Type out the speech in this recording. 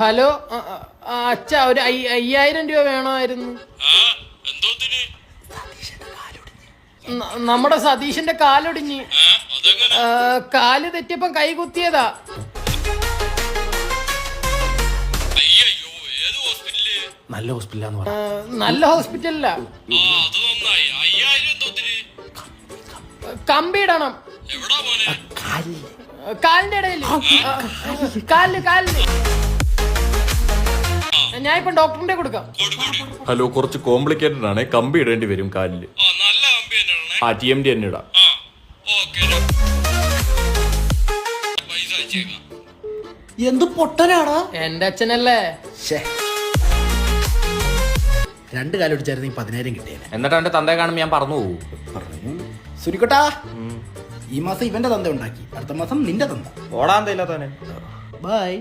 Hello അച്ഛ ഒരു 5000 രൂപ വേണമായിരുന്നു. നമ്മുടെ സതീഷിന്റെ കാലൊടിഞ്ഞ്. കാല് തെറ്റിയപ്പം കൈ കുത്തിയതാ. നല്ല ഹോസ്പിറ്റലാന്ന് പറ. നല്ല ഹോസ്പിറ്റലില്ല. കമ്പിയിടണം കാലിന്റെ ഇടയിൽ. കാലിന് ഞാൻ ഇപ്പൊ ഡോക്ടറിന്റെ കൊടുക്കാം. ഹലോ, കുറച്ച് കോംപ്ലിക്കേറ്റഡ് ആണ്. കമ്പി ഇടേണ്ടി വരും കാലില്. TMD തന്നെ ഇടാം. എന്ത് പൊട്ടനാടാ എന്റെ അച്ഛനല്ലേ. 2 കാലൊടിച്ചായിരുന്നു 10,000 കിട്ടിയേനെ. എന്നിട്ട് എന്റെ തന്തയെ കാണുമ്പോൾ ഞാൻ പറഞ്ഞു പോകും. സുരിക്കട്ടാ, ഈ മാസം ഇവന്റെ തന്ത ഉണ്ടാക്കി, അടുത്ത മാസം നിന്റെ തന്ത. ഓടാൻ തയ്യില്ലാത്തവനെ. ബൈ.